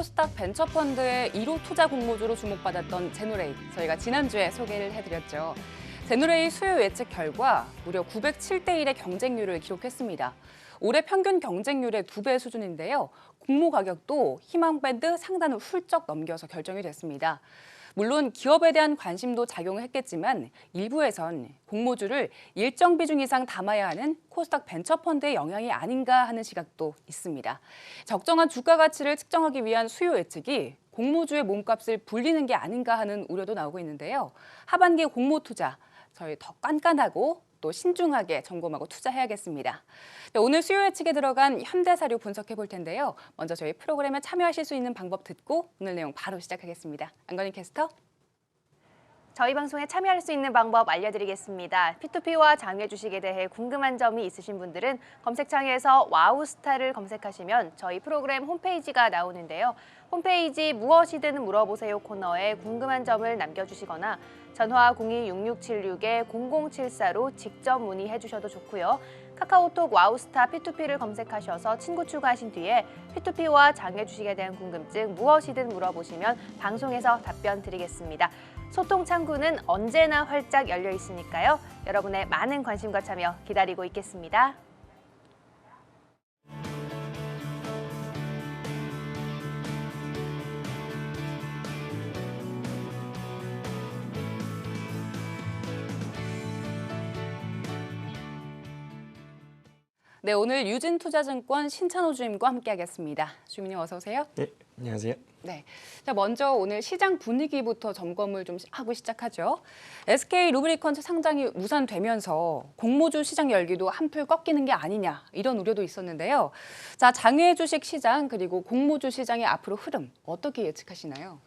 코스닥 벤처펀드의 1호 투자 공모주로 주목받았던 제노레이, 저희가 지난주에 소개를 해드렸죠. 제노레이 수요 예측 결과 무려 907대 1의 경쟁률을 기록했습니다. 올해 평균 경쟁률의 2배 수준인데요. 공모 가격도 희망밴드 상단을 훌쩍 넘겨서 결정이 됐습니다. 물론 기업에 대한 관심도 작용했겠지만 일부에선 공모주를 일정 비중 이상 담아야 하는 코스닥 벤처펀드의 영향이 아닌가 하는 시각도 있습니다. 적정한 주가 가치를 측정하기 위한 수요 예측이 공모주의 몸값을 불리는 게 아닌가 하는 우려도 나오고 있는데요. 하반기 공모 투자, 저희 더 깐깐하고 또 신중하게 점검하고 투자해야겠습니다. 오늘 수요 예측에 들어간 현대사료 분석해 볼 텐데요. 먼저 저희 프로그램에 참여하실 수 있는 방법 듣고 오늘 내용 바로 시작하겠습니다. 안건희 캐스터. 저희 방송에 참여할 수 있는 방법 알려드리겠습니다. P2P와 장외 주식에 대해 궁금한 점이 있으신 분들은 검색창에서 와우스타를 검색하시면 저희 프로그램 홈페이지가 나오는데요. 홈페이지 무엇이든 물어보세요 코너에 궁금한 점을 남겨주시거나 전화 02-6676-0074로 직접 문의해 주셔도 좋고요. 카카오톡 와우스타 P2P를 검색하셔서 친구 추가하신 뒤에 P2P와 장외 주식에 대한 궁금증 무엇이든 물어보시면 방송에서 답변 드리겠습니다. 소통 창구는 언제나 활짝 열려 있으니까요. 여러분의 많은 관심과 참여 기다리고 있겠습니다. 네, 오늘 유진투자증권 신찬호 주임과 함께하겠습니다. 주임님 어서 오세요. 네, 안녕하세요. 네, 자 먼저 오늘 시장 분위기부터 점검을 좀 하고 시작하죠. SK 루브리컨트 상장이 무산되면서 공모주 시장 열기도 한풀 꺾이는 게 아니냐 이런 우려도 있었는데요. 자, 장외 주식 시장 그리고 공모주 시장의 앞으로 흐름 어떻게 예측하시나요?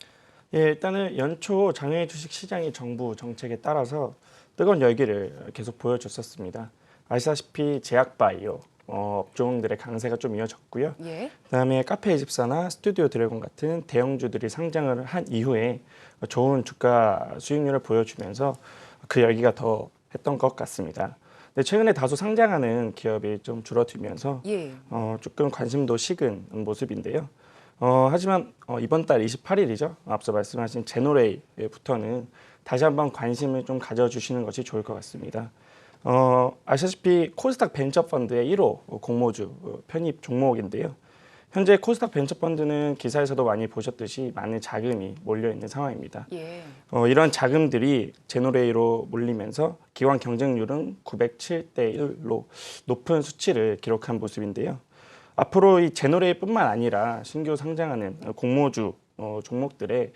예, 일단은 연초 장외 주식 시장이 정부 정책에 따라서 뜨거운 열기를 계속 보여줬었습니다. 아시다시피 제약바이오 업종들의 강세가 좀 이어졌고요. 예. 그다음에 카페24나 스튜디오 드래곤 같은 대형주들이 상장을 한 이후에 좋은 주가 수익률을 보여주면서 그 열기가 더 했던 것 같습니다. 근데 최근에 다소 상장하는 기업이 좀 줄어들면서 예. 조금 관심도 식은 모습인데요. 하지만 이번 달 28일이죠. 앞서 말씀하신 제노레이부터는 다시 한번 관심을 좀 가져주시는 것이 좋을 것 같습니다. 아시다시피 코스닥 벤처펀드의 1호 공모주 편입 종목인데요. 현재 코스닥 벤처펀드는 기사에서도 많이 보셨듯이 많은 자금이 몰려있는 상황입니다. 예. 이런 자금들이 제노레이로 몰리면서 기관 경쟁률은 907대 1로 높은 수치를 기록한 모습인데요. 앞으로 이 제노레이뿐만 아니라 신규 상장하는 공모주 종목들의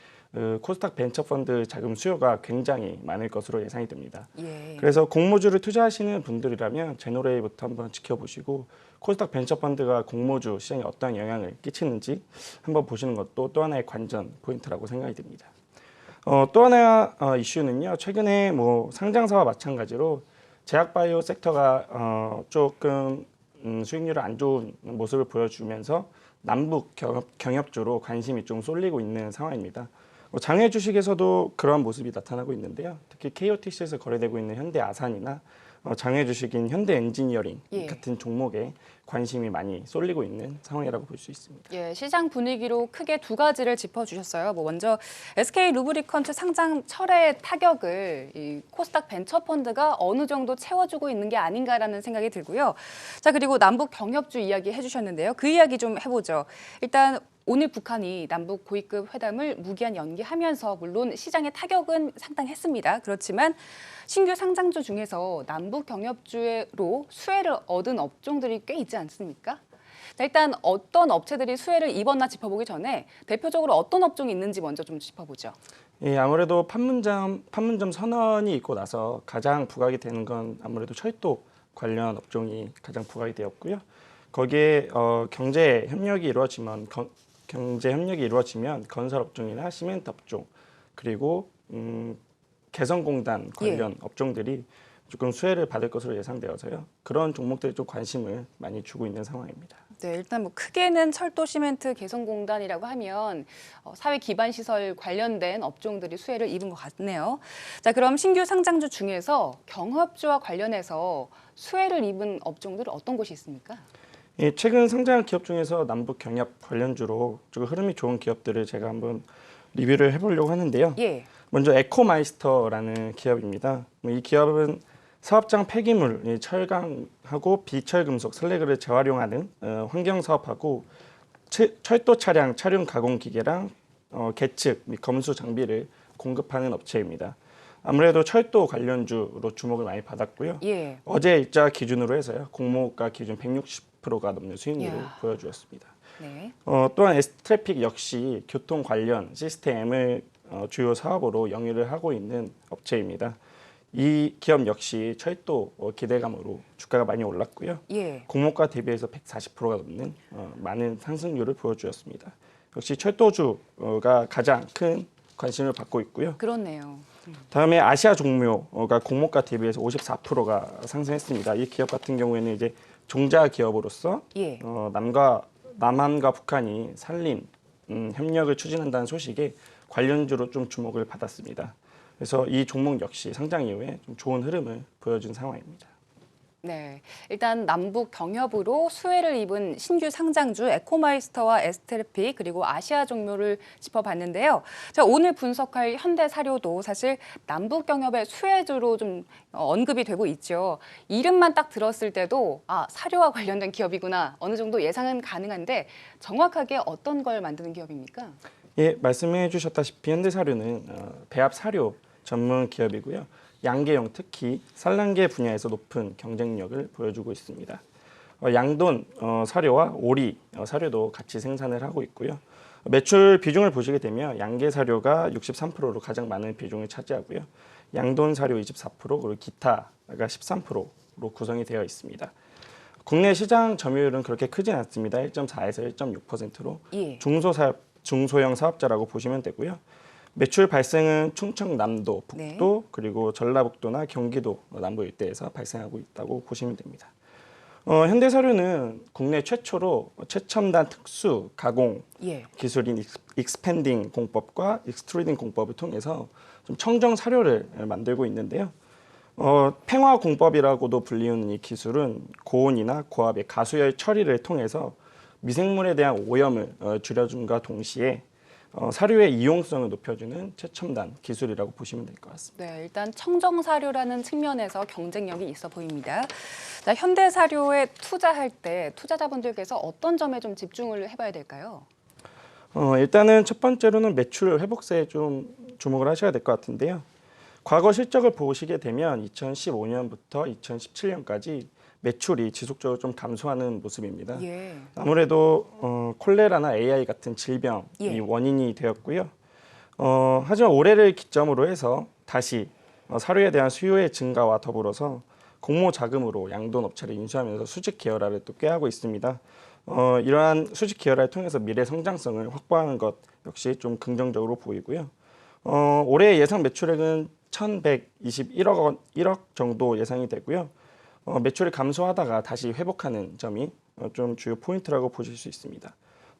코스닥 벤처펀드 자금 수요가 굉장히 많을 것으로 예상이 됩니다. 예. 그래서 공모주를 투자하시는 분들이라면 제노레이부터 한번 지켜보시고 코스닥 벤처펀드가 공모주 시장에 어떤 영향을 끼치는지 한번 보시는 것도 또 하나의 관전 포인트라고 생각이 됩니다. 또 하나 이슈는요. 최근에 상장사와 마찬가지로 제약바이오 섹터가 조금 수익률이 안 좋은 모습을 보여주면서 남북 경협주로 관심이 좀 쏠리고 있는 상황입니다. 장외 주식에서도 그러한 모습이 나타나고 있는데요. 특히 KOTC에서 거래되고 있는 현대아산이나 장외 주식인 현대엔지니어링 같은 종목에 관심이 많이 쏠리고 있는 상황이라고 볼 수 있습니다. 예, 시장 분위기로 크게 두 가지를 짚어주셨어요. 먼저 SK 루브리컨트 상장 철회의 타격을 이 코스닥 벤처펀드가 어느 정도 채워주고 있는 게 아닌가라는 생각이 들고요. 자, 그리고 남북 경협주 이야기 해주셨는데요. 그 이야기 좀 해보죠. 일단 오늘 북한이 남북 고위급 회담을 무기한 연기하면서 물론 시장의 타격은 상당했습니다. 그렇지만 신규 상장주 중에서 남북 경협주로 수혜를 얻은 업종들이 꽤 있지 않습니까? 자, 일단 어떤 업체들이 수혜를 입었나 짚어보기 전에 대표적으로 어떤 업종이 있는지 먼저 좀 짚어보죠. 예, 아무래도 판문점 선언이 있고 나서 가장 부각이 되는 건 아무래도 철도 관련 업종이 가장 부각이 되었고요. 거기에 경제 협력이 이루어지면 건설 업종이나 시멘트 업종 그리고 개성공단 관련 업종들이 조금 수혜를 받을 것으로 예상되어서요. 그런 종목들이 좀 관심을 많이 주고 있는 상황입니다. 네, 일단 크게는 철도, 시멘트, 개성공단이라고 하면 사회 기반 시설 관련된 업종들이 수혜를 입은 것 같네요. 자, 그럼 신규 상장주 중에서 경협주와 관련해서 수혜를 입은 업종들은 어떤 곳이 있습니까? 최근 상장한 기업 중에서 남북 경협 관련주로 좀 흐름이 좋은 기업들을 제가 한번 리뷰를 해보려고 하는데요. 예. 먼저 에코마이스터라는 기업입니다. 이 기업은 사업장 폐기물, 이 철강하고 비철금속 슬래그를 재활용하는 환경 사업하고 철도 차량 차륜 가공 기계랑 계측 및 검수 장비를 공급하는 업체입니다. 아무래도 철도 관련주로 주목을 많이 받았고요. 예. 어제 일자 기준으로 해서요. 공모가 기준 160%가 넘는 수익률을 이야. 보여주었습니다. 네. 또한 S트래픽 역시 교통 관련 시스템을 주요 사업으로 영위를 하고 있는 업체입니다. 이 기업 역시 철도 기대감으로 주가가 많이 올랐고요. 예. 공모가 대비해서 140%가 넘는 많은 상승률을 보여주었습니다. 역시 철도주가 가장 큰 관심을 받고 있고요. 그렇네요. 다음에 아시아 종묘가 공모가 대비해서 54%가 상승했습니다. 이 기업 같은 경우에는 이제 종자 기업으로서 예. 남한과 북한이 산림 협력을 추진한다는 소식에 관련주로 좀 주목을 받았습니다. 그래서 이 종목 역시 상장 이후에 좀 좋은 흐름을 보여준 상황입니다. 네, 일단 남북 경협으로 수혜를 입은 신규 상장주 에코마이스터와 에스테르픽 그리고 아시아 종묘를 짚어봤는데요. 자, 오늘 분석할 현대사료도 사실 남북 경협의 수혜주로 좀 언급이 되고 있죠. 이름만 딱 들었을 때도 사료와 관련된 기업이구나 어느 정도 예상은 가능한데 정확하게 어떤 걸 만드는 기업입니까? 예, 말씀해 주셨다시피 현대사료는 배합 사료 전문 기업이고요. 양계용 특히 산란계 분야에서 높은 경쟁력을 보여주고 있습니다. 양돈 사료와 오리 사료도 같이 생산을 하고 있고요. 매출 비중을 보시게 되면 양계 사료가 63%로 가장 많은 비중을 차지하고요. 양돈 사료 24% 그리고 기타가 13%로 구성이 되어 있습니다. 국내 시장 점유율은 그렇게 크진 않습니다. 1.4에서 1.6%로 예. 중소형 사업자라고 보시면 되고요. 매출 발생은 충청남도, 북도 네. 그리고 전라북도나 경기도 남부 일대에서 발생하고 있다고 보시면 됩니다. 현대사료는 국내 최초로 최첨단 특수 가공 예. 기술인 익스펜딩 공법과 익스트루딩 공법을 통해서 좀 청정 사료를 만들고 있는데요. 팽화 공법이라고도 불리는 이 기술은 고온이나 고압의 가수열 처리를 통해서 미생물에 대한 오염을 줄여줌과 동시에 사료의 이용성을 높여주는 최첨단 기술이라고 보시면 될 것 같습니다. 네, 일단 청정사료라는 측면에서 경쟁력이 있어 보입니다. 자, 현대사료에 투자할 때 투자자분들께서 어떤 점에 좀 집중을 해봐야 될까요? 일단은 첫 번째로는 매출 회복세에 좀 주목을 하셔야 될 것 같은데요. 과거 실적을 보시게 되면 2015년부터 2017년까지 매출이 지속적으로 좀 감소하는 모습입니다. 예. 아무래도 콜레라나 AI 같은 질병이 예. 원인이 되었고요. 하지만 올해를 기점으로 해서 다시 사료에 대한 수요의 증가와 더불어서 공모 자금으로 양돈 업체를 인수하면서 수직 계열화를 또 꾀하고 있습니다. 이러한 수직 계열화를 통해서 미래 성장성을 확보하는 것 역시 좀 긍정적으로 보이고요. 올해 예상 매출액은 1,121억 정도 예상이 되고요. 매출이 감소하다가 다시 회복하는 점이 좀 주요 포인트라고 보실 수 있습니다.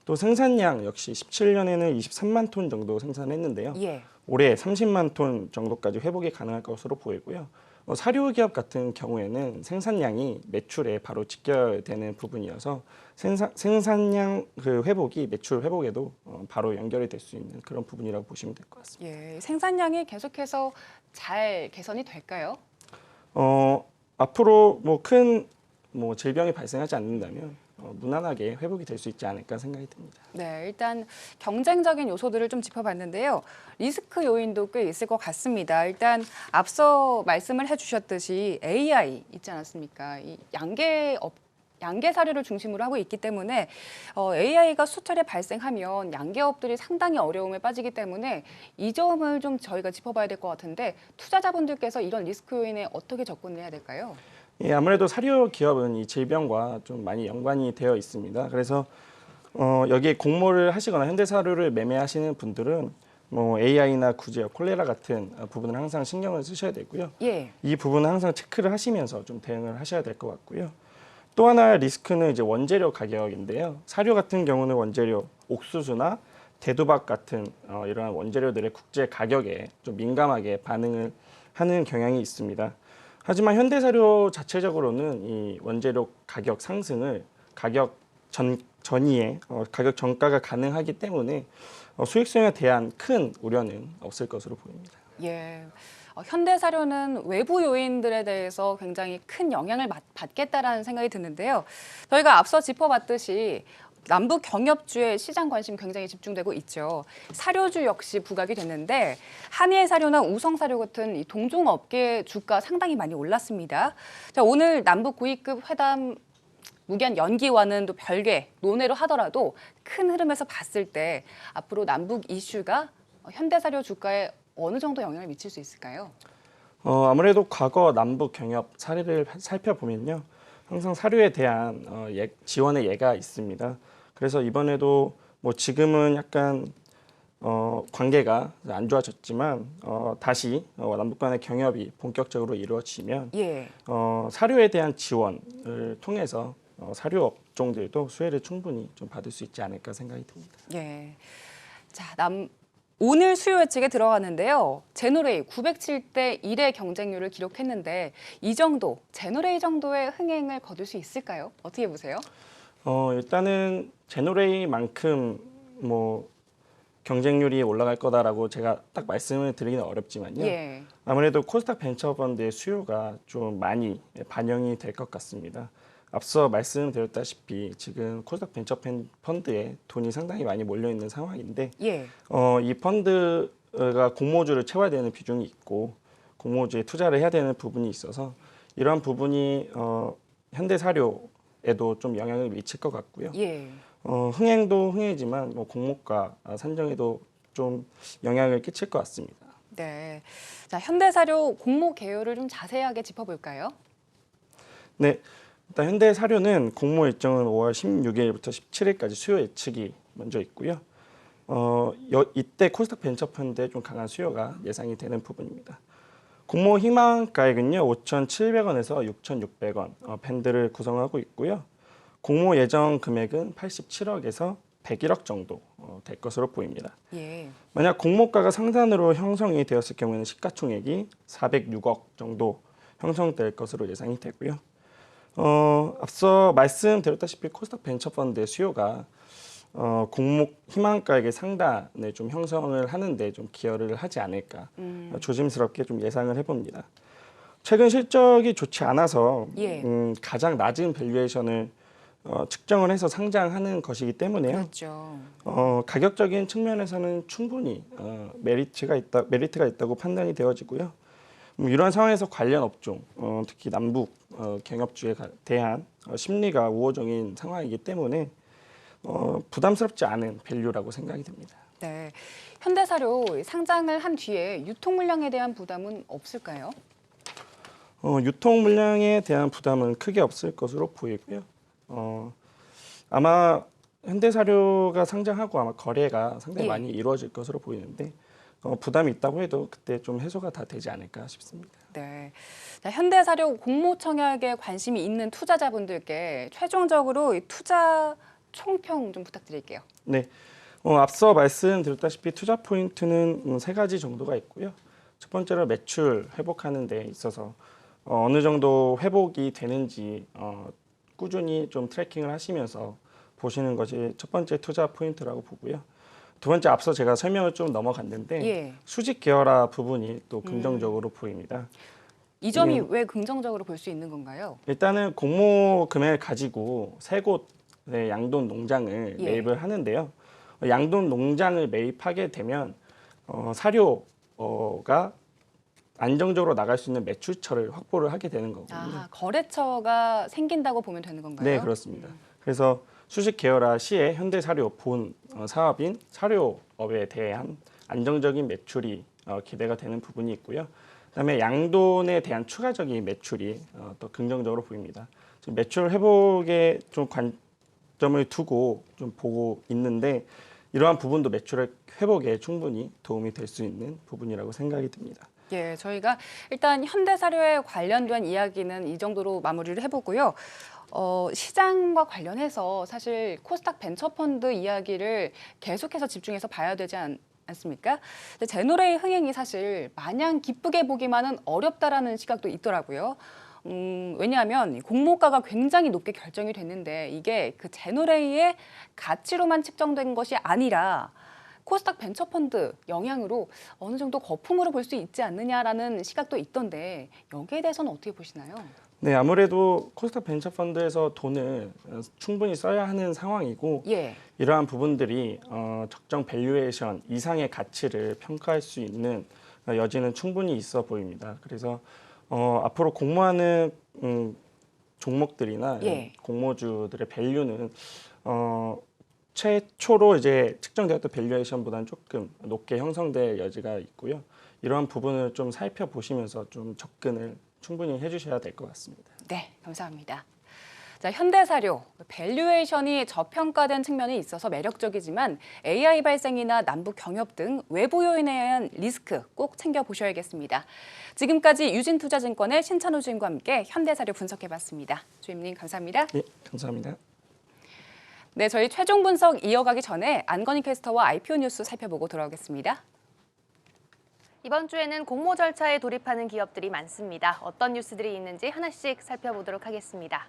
또 생산량 역시 17년에는 23만 톤 정도 생산했는데요. 예. 올해 30만 톤 정도까지 회복이 가능할 것으로 보이고요. 사료 기업 같은 경우에는 생산량이 매출에 바로 직결되는 부분이어서 생산량 그 회복이 매출 회복에도 바로 연결이 될 수 있는 그런 부분이라고 보시면 될 것 같습니다. 예. 생산량이 계속해서 잘 개선이 될까요? 앞으로 큰 질병이 발생하지 않는다면 무난하게 회복이 될 수 있지 않을까 생각이 듭니다. 네, 일단 경쟁적인 요소들을 좀 짚어봤는데요. 리스크 요인도 꽤 있을 것 같습니다. 일단 앞서 말씀을 해주셨듯이 AI 있지 않았습니까? 이 양계 사료를 중심으로 하고 있기 때문에 AI가 수차례 발생하면 양계업들이 상당히 어려움에 빠지기 때문에 이 점을 좀 저희가 짚어봐야 될 것 같은데 투자자분들께서 이런 리스크 요인에 어떻게 접근을 해야 될까요? 예, 아무래도 사료 기업은 이 질병과 좀 많이 연관이 되어 있습니다. 그래서 여기에 공모를 하시거나 현대사료를 매매하시는 분들은 AI나 구제역, 콜레라 같은 부분을 항상 신경을 쓰셔야 되고요. 예. 이 부분은 항상 체크를 하시면서 좀 대응을 하셔야 될 것 같고요. 또 하나의 리스크는 이제 원재료 가격인데요. 사료 같은 경우는 원재료 옥수수나 대두박 같은 이러한 원재료들의 국제 가격에 좀 민감하게 반응을 하는 경향이 있습니다. 하지만 현대사료 자체적으로는 이 원재료 가격 상승을 가격 전이에 가격 전가가 가능하기 때문에 수익성에 대한 큰 우려는 없을 것으로 보입니다. 예. 현대사료는 외부 요인들에 대해서 굉장히 큰 영향을 받겠다라는 생각이 드는데요. 저희가 앞서 짚어봤듯이 남북 경협주의 시장 관심 굉장히 집중되고 있죠. 사료주 역시 부각이 됐는데 한일 사료나 우성 사료 같은 이 동종업계 주가 상당히 많이 올랐습니다. 자, 오늘 남북 고위급 회담 무기한 연기와는 또 별개 논의로 하더라도 큰 흐름에서 봤을 때 앞으로 남북 이슈가 현대사료 주가에 어느 정도 영향을 미칠 수 있을까요? 아무래도 과거 남북 경협 사례를 살펴보면요. 항상 사료에 대한 지원의 예가 있습니다. 그래서 이번에도 뭐 지금은 약간 관계가 안 좋아졌지만 다시 남북 간의 경협이 본격적으로 이루어지면 예. 사료에 대한 지원을 통해서 사료 업종들도 수혜를 충분히 좀 받을 수 있지 않을까 생각이 듭니다. 예. 자, 오늘 수요 예측에 들어가는데요. 제노레이 907대 1의 경쟁률을 기록했는데 이 정도, 제노레이 정도의 흥행을 거둘 수 있을까요? 어떻게 보세요? 일단은 제노레이만큼 뭐 경쟁률이 올라갈 거다라고 제가 딱 말씀을 드리기는 어렵지만요. 예. 아무래도 코스닥 벤처펀드의 수요가 좀 많이 반영이 될 것 같습니다. 앞서 말씀드렸다시피 지금 코스닥 벤처펀드에 돈이 상당히 많이 몰려 있는 상황인데 예. 이 펀드가 공모주를 채워야 되는 비중이 있고 공모주에 투자를 해야 되는 부분이 있어서 이러한 부분이 현대사료에도 좀 영향을 미칠 것 같고요. 예. 흥행도 흥행이지만 공모가 산정에도 좀 영향을 끼칠 것 같습니다. 네. 자, 현대사료 공모 개요를 좀 자세하게 짚어볼까요? 네. 일단 현대사료는 공모 일정은 5월 16일부터 17일까지 수요 예측이 먼저 있고요. 이때 코스닥 벤처펀드에 좀 강한 수요가 예상이 되는 부분입니다. 공모 희망가액은요 5,700원에서 6,600원 밴드를 구성하고 있고요. 공모 예정 금액은 87억에서 101억 정도 될 것으로 보입니다. 예. 만약 공모가가 상단으로 형성이 되었을 경우에는 시가총액이 406억 정도 형성될 것으로 예상이 되고요. 앞서 말씀드렸다시피 코스닥 벤처펀드의 수요가 공모 희망가액의 상단을 좀 형성을 하는데 좀 기여를 하지 않을까 조심스럽게 좀 예상을 해봅니다. 최근 실적이 좋지 않아서 예. 가장 낮은 밸류에이션을 측정을 해서 상장하는 것이기 때문에요. 그렇죠. 가격적인 측면에서는 충분히 메리트가 있다고 판단이 되어지고요. 이러한 상황에서 관련 업종, 특히 남북 경협주에 대한 심리가 우호적인 상황이기 때문에 부담스럽지 않은 밸류라고 생각이 됩니다. 네. 현대사료 상장을 한 뒤에 유통 물량에 대한 부담은 없을까요? 유통 물량에 대한 부담은 크게 없을 것으로 보이고요. 아마 현대사료가 상장하고 아마 거래가 상당히 예. 많이 이루어질 것으로 보이는데 부담이 있다고 해도 그때 좀 해소가 다 되지 않을까 싶습니다. 네. 자, 현대사료 공모 청약에 관심이 있는 투자자분들께 최종적으로 이 투자 총평 좀 부탁드릴게요. 네, 앞서 말씀드렸다시피 투자 포인트는 세 가지 정도가 있고요. 첫 번째로 매출 회복하는 데 있어서 어느 정도 회복이 되는지 꾸준히 좀 트래킹을 하시면서 보시는 것이 첫 번째 투자 포인트라고 보고요. 두 번째 앞서 제가 설명을 좀 넘어갔는데 예. 수직 계열화 부분이 또 긍정적으로 보입니다. 이 점이 왜 긍정적으로 볼 수 있는 건가요? 일단은 공모 금액을 가지고 세 곳의 양돈 농장을 예. 매입을 하는데요. 양돈 농장을 매입하게 되면 사료가 안정적으로 나갈 수 있는 매출처를 확보를 하게 되는 거거든요. 거래처가 생긴다고 보면 되는 건가요? 네, 그렇습니다. 그래서 수직 계열화 시에 현대사료 본 사업인 사료업에 대한 안정적인 매출이 기대가 되는 부분이 있고요. 그다음에 양돈에 대한 추가적인 매출이 또 긍정적으로 보입니다. 지금 매출 회복에 좀 관점을 두고 좀 보고 있는데 이러한 부분도 매출 회복에 충분히 도움이 될 수 있는 부분이라고 생각이 듭니다. 예, 저희가 일단 현대사료에 관련된 이야기는 이 정도로 마무리를 해보고요. 시장과 관련해서 사실 코스닥 벤처펀드 이야기를 계속해서 집중해서 봐야 되지 않습니까? 근데 제노레이 흥행이 사실 마냥 기쁘게 보기만은 어렵다라는 시각도 있더라고요. 왜냐하면 공모가가 굉장히 높게 결정이 됐는데 이게 그 제너레이의 가치로만 측정된 것이 아니라 코스닥 벤처펀드 영향으로 어느 정도 거품으로 볼 수 있지 않느냐라는 시각도 있던데 여기에 대해서는 어떻게 보시나요? 네, 아무래도 코스닥 벤처펀드에서 돈을 충분히 써야 하는 상황이고 예. 이러한 부분들이 적정 밸류에이션 이상의 가치를 평가할 수 있는 여지는 충분히 있어 보입니다. 그래서 앞으로 공모하는 종목들이나 예. 공모주들의 밸류는 최초로 이제 측정되었던 밸류에이션보다는 조금 높게 형성될 여지가 있고요. 이러한 부분을 좀 살펴보시면서 좀 접근을 충분히 해주셔야 될 것 같습니다. 네, 감사합니다. 자, 현대사료, 밸류에이션이 저평가된 측면이 있어서 매력적이지만 AI 발생이나 남북 경협 등 외부 요인에 의한 리스크 꼭 챙겨보셔야겠습니다. 지금까지 유진투자증권의 신찬호 주임과 함께 현대사료 분석해봤습니다. 주임님 감사합니다. 예, 감사합니다. 네, 저희 최종 분석 이어가기 전에 안건희 캐스터와 IPO 뉴스 살펴보고 돌아오겠습니다. 이번 주에는 공모 절차에 돌입하는 기업들이 많습니다. 어떤 뉴스들이 있는지 하나씩 살펴보도록 하겠습니다.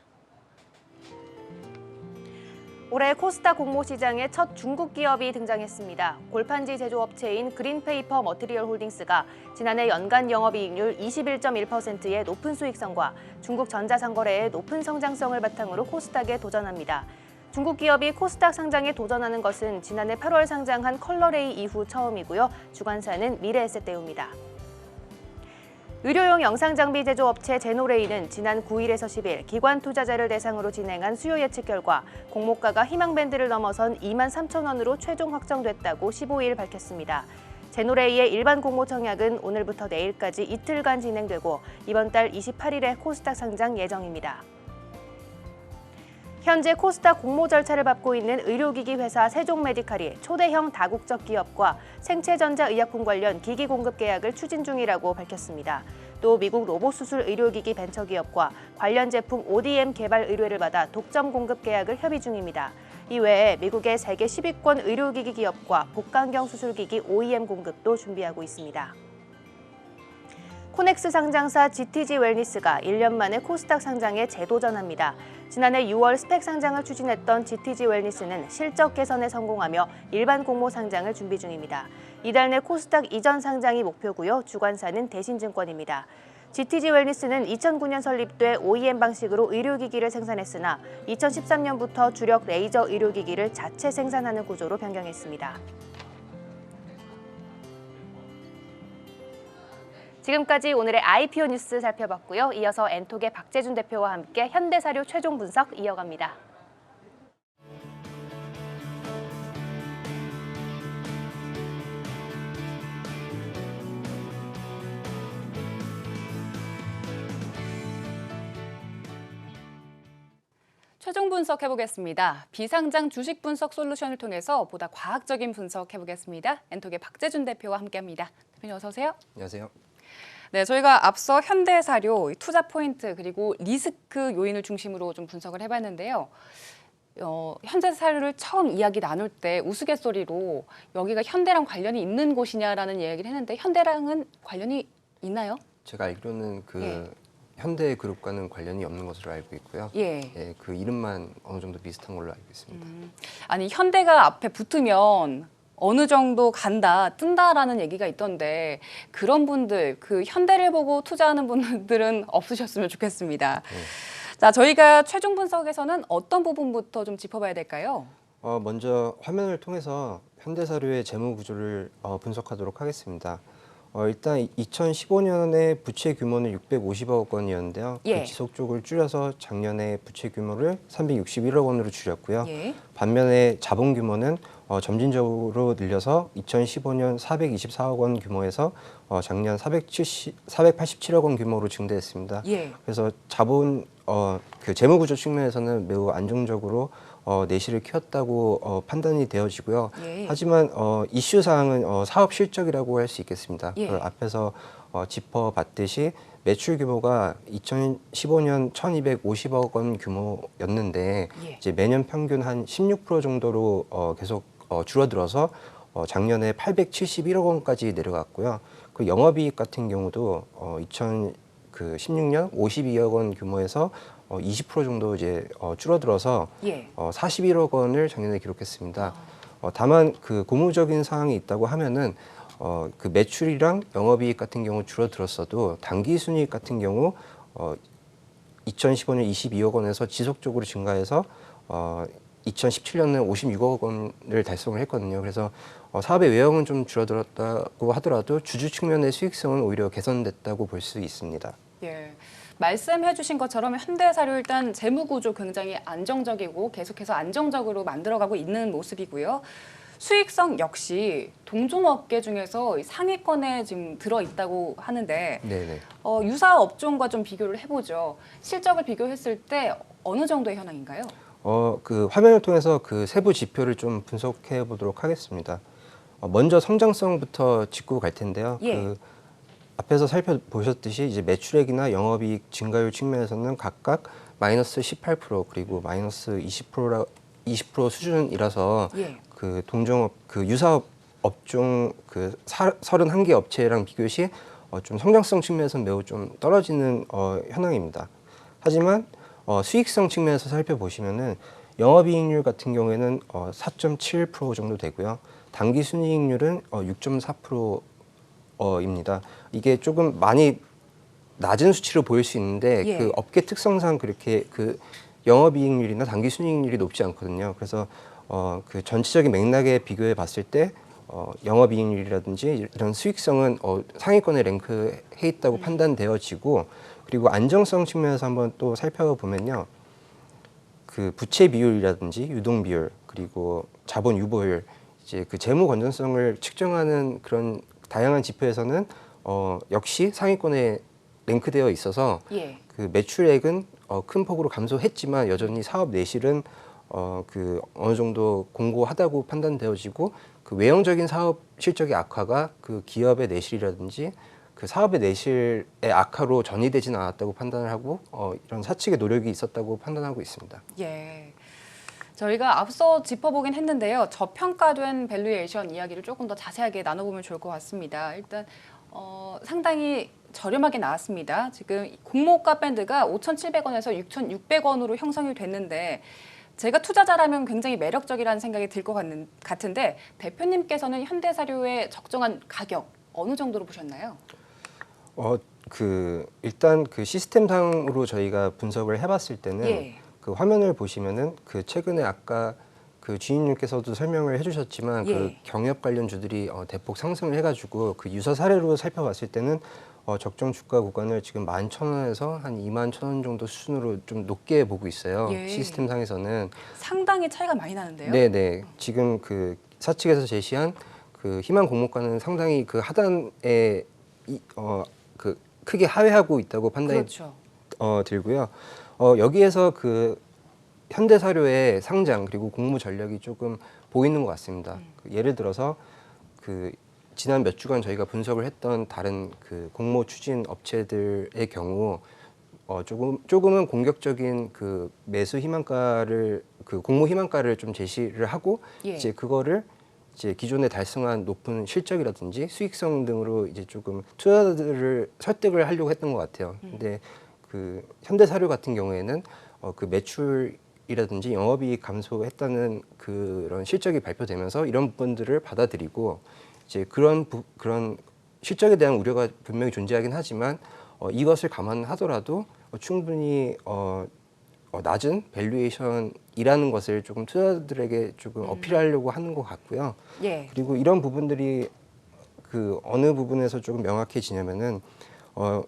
올해 코스닥 공모 시장에 첫 중국 기업이 등장했습니다. 골판지 제조업체인 그린페이퍼 머티리얼 홀딩스가 지난해 연간 영업이익률 21.1%의 높은 수익성과 중국 전자상거래의 높은 성장성을 바탕으로 코스닥에 도전합니다. 중국 기업이 코스닥 상장에 도전하는 것은 지난해 8월 상장한 컬러레이 이후 처음이고요. 주관사는 미래에셋대우입니다. 의료용 영상장비 제조업체 제노레이는 지난 9일에서 10일 기관 투자자를 대상으로 진행한 수요 예측 결과 공모가가 희망밴드를 넘어선 2만 3천 원으로 최종 확정됐다고 15일 밝혔습니다. 제노레이의 일반 공모 청약은 오늘부터 내일까지 이틀간 진행되고 이번 달 28일에 코스닥 상장 예정입니다. 현재 코스닥 공모 절차를 밟고 있는 의료기기 회사 세종메디칼이 초대형 다국적 기업과 생체전자의약품 관련 기기 공급 계약을 추진 중이라고 밝혔습니다. 또 미국 로봇수술 의료기기 벤처기업과 관련 제품 ODM 개발 의뢰를 받아 독점 공급 계약을 협의 중입니다. 이외에 미국의 세계 10위권 의료기기 기업과 복강경 수술기기 OEM 공급도 준비하고 있습니다. 코넥스 상장사 GTG 웰니스가 1년 만에 코스닥 상장에 재도전합니다. 지난해 6월 스펙 상장을 추진했던 GTG 웰니스는 실적 개선에 성공하며 일반 공모 상장을 준비 중입니다. 이달 내 코스닥 이전 상장이 목표고요. 주관사는 대신증권입니다. GTG 웰니스는 2009년 설립돼 OEM 방식으로 의료기기를 생산했으나 2013년부터 주력 레이저 의료기기를 자체 생산하는 구조로 변경했습니다. 지금까지 오늘의 IPO 뉴스 살펴봤고요. 이어서 엔톡의 박재준 대표와 함께 현대사료 최종 분석 이어갑니다. 최종 분석 해보겠습니다. 비상장 주식 분석 솔루션을 통해서 보다 과학적인 분석 해보겠습니다. 엔톡의 박재준 대표와 함께합니다. 대표님 어서 오세요. 안녕하세요. 네, 저희가 앞서 현대사료, 투자 포인트 그리고 리스크 요인을 중심으로 좀 분석을 해봤는데요. 현대사료를 처음 이야기 나눌 때 우스갯소리로 여기가 현대랑 관련이 있는 곳이냐라는 얘기를 했는데 현대랑은 관련이 있나요? 제가 알기로는 예. 현대그룹과는 관련이 없는 것으로 알고 있고요. 예. 예, 그 이름만 어느 정도 비슷한 걸로 알고 있습니다. 아니 현대가 앞에 붙으면 어느 정도 간다, 뜬다라는 얘기가 있던데 그런 분들, 그 현대를 보고 투자하는 분들은 없으셨으면 좋겠습니다. 자, 저희가 최종 분석에서는 어떤 부분부터 좀 짚어봐야 될까요? 먼저 화면을 통해서 현대사료의 재무 구조를 분석하도록 하겠습니다. 일단 2015년에 부채 규모는 650억 원이었는데요. 예. 그 지속적으로 줄여서 작년에 부채 규모를 361억 원으로 줄였고요. 예. 반면에 자본 규모는 점진적으로 늘려서 2015년 424억 원 규모에서 작년 487억 원 규모로 증대했습니다. 예. 그래서 자본 그 재무 구조 측면에서는 매우 안정적으로 내실을 키웠다고 판단이 되어지고요. 예. 하지만 이슈 사항은 사업 실적이라고 할 수 있겠습니다. 예. 그걸 앞에서 짚어봤듯이 매출 규모가 2015년 1,250억 원 규모였는데 예. 이제 매년 평균 한 16% 정도로 계속 줄어들어서 작년에 871억 원까지 내려갔고요. 그 영업이익 같은 경우도 그 16년 52억 원 규모에서 20% 정도 이제 줄어들어서 예. 41억 원을 작년에 기록했습니다. 다만 그 고무적인 사항이 있다고 하면은 그 매출이랑 영업이익 같은 경우 줄어들었어도 당기순이익 같은 경우 2015년 22억 원에서 지속적으로 증가해서 2017년은 56억 원을 달성을 했거든요. 그래서 사업의 외형은 좀 줄어들었다고 하더라도 주주 측면의 수익성은 오히려 개선됐다고 볼 수 있습니다. 예. 말씀해 주신 것처럼 현대사료 일단 재무 구조 굉장히 안정적이고 계속해서 안정적으로 만들어가고 있는 모습이고요. 수익성 역시 동종업계 중에서 상위권에 지금 들어 있다고 하는데 네네. 유사 업종과 좀 비교를 해보죠. 실적을 비교했을 때 어느 정도의 현황인가요? 그 화면을 통해서 그 세부 지표를 좀 분석해 보도록 하겠습니다. 먼저 성장성부터 짚고 갈 텐데요. 예. 그 앞에서 살펴보셨듯이 이제 매출액이나 영업이익 증가율 측면에서는 각각 마이너스 18% 그리고 마이너스 20% 수준이라서 예. 그 동종업 그 유사업 업종 그 31개 업체랑 비교 시 좀 성장성 측면에서는 매우 좀 떨어지는 현황입니다. 하지만 수익성 측면에서 살펴보시면은 영업이익률 같은 경우에는 4.7% 정도 되고요. 당기순이익률은 6.4%입니다. 이게 조금 많이 낮은 수치로 보일 수 있는데 예. 그 업계 특성상 그렇게 그 영업이익률이나 당기순이익률이 높지 않거든요. 그래서 그 전체적인 맥락에 비교해 봤을 때 영업이익률이라든지 이런 수익성은 상위권에 랭크해 있다고 판단되어지고 그리고 안정성 측면에서 한번 또 살펴보면요. 그 부채 비율이라든지 유동 비율 그리고 자본 유보율 이제 그 재무 건전성을 측정하는 그런 다양한 지표에서는 역시 상위권에 랭크되어 있어서 예. 그 매출액은 큰 폭으로 감소했지만 여전히 사업 내실은 그 어느 정도 공고하다고 판단되어지고 그 외형적인 사업 실적의 악화가 그 기업의 내실이라든지 그 사업의 내실의 악화로 전이되지는 않았다고 판단을 하고 이런 사측의 노력이 있었다고 판단하고 있습니다. 예. 저희가 앞서 짚어보긴 했는데요. 저평가된 밸류에이션 이야기를 조금 더 자세하게 나눠보면 좋을 것 같습니다. 일단 상당히 저렴하게 나왔습니다. 지금 공모가 밴드가 5,700원에서 6,600원으로 형성이 됐는데 제가 투자자라면 굉장히 매력적이라는 생각이 들 것 같은데 대표님께서는 현대사료의 적정한 가격 어느 정도로 보셨나요? 그 일단 그 시스템상으로 저희가 분석을 해봤을 때는 예. 그 화면을 보시면은 그 최근에 아까 그 주인님께서도 설명을 해주셨지만 예. 그 경협 관련 주들이 대폭 상승을 해가지고 그 유사 사례로 살펴봤을 때는 적정 주가 구간을 지금 11,000원에서 한 21,000원 정도 수준으로 좀 높게 보고 있어요. 예. 시스템상에서는. 상당히 차이가 많이 나는데요. 네네. 지금 그 사측에서 제시한 그 희망 공모가는 상당히 그 하단에 그 크게 하회하고 있다고 판단이 그렇죠. 들고요. 여기에서 그 현대사료의 상장 그리고 공모 전략이 조금 보이는 것 같습니다. 그 예를 들어서 그 지난 몇 주간 저희가 분석을 했던 다른 그 공모 추진 업체들의 경우 조금은 공격적인 그 매수 희망가를 그 공모 희망가를 좀 제시를 하고 예. 이제 그거를 이제 기존에 달성한 높은 실적이라든지 수익성 등으로 이제 조금 투자자들을 설득을 하려고 했던 것 같아요. 근데 그 현대사료 같은 경우에는 그 매출이라든지 영업이익 감소했다는 그런 실적이 발표되면서 이런 부분들을 받아들이고 이제 그런 실적에 대한 우려가 분명히 존재하긴 하지만 이것을 감안하더라도 충분히 낮은 밸류에이션이라는 것을 조금 투자자들에게 조금 어필하려고 하는 것 같고요. 예. 그리고 이런 부분들이 그 어느 부분에서 조금 명확해지냐면은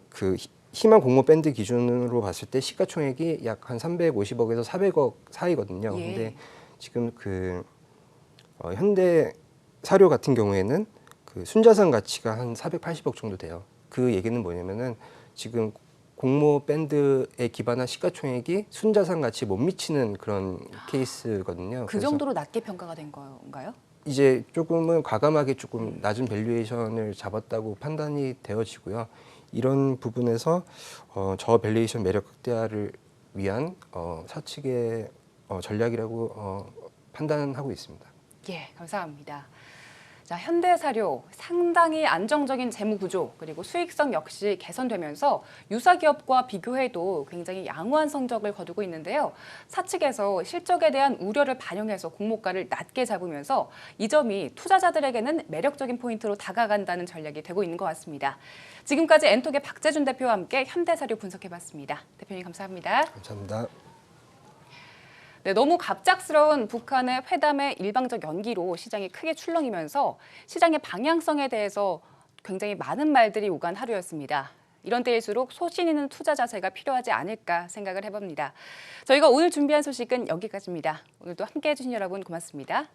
그 희망 공모 밴드 기준으로 봤을 때 시가총액이 약 한 350억에서 400억 사이거든요. 예. 근데 지금 그 현대 사료 같은 경우에는 그 순자산 가치가 한 480억 정도 돼요. 그 얘기는 뭐냐면은 지금 공모 밴드에 기반한 시가총액이 순자산 가치에 못 미치는 그런 케이스거든요. 그 그래서 정도로 낮게 평가가 된 건가요? 이제 조금은 과감하게 조금 낮은 밸류에이션을 잡았다고 판단이 되어지고요. 이런 부분에서 저 밸류에이션 매력 극대화를 위한 사측의 전략이라고 판단하고 있습니다. 예, 감사합니다. 자, 현대사료 상당히 안정적인 재무 구조 그리고 수익성 역시 개선되면서 유사 기업과 비교해도 굉장히 양호한 성적을 거두고 있는데요. 사측에서 실적에 대한 우려를 반영해서 공모가를 낮게 잡으면서 이 점이 투자자들에게는 매력적인 포인트로 다가간다는 전략이 되고 있는 것 같습니다. 지금까지 엔톡의 박재준 대표와 함께 현대사료 분석해봤습니다. 대표님 감사합니다. 감사합니다. 네, 너무 갑작스러운 북한의 회담의 일방적 연기로 시장이 크게 출렁이면서 시장의 방향성에 대해서 굉장히 많은 말들이 오간 하루였습니다. 이런 때일수록 소신 있는 투자 자세가 필요하지 않을까 생각을 해봅니다. 저희가 오늘 준비한 소식은 여기까지입니다. 오늘도 함께해 주신 여러분 고맙습니다.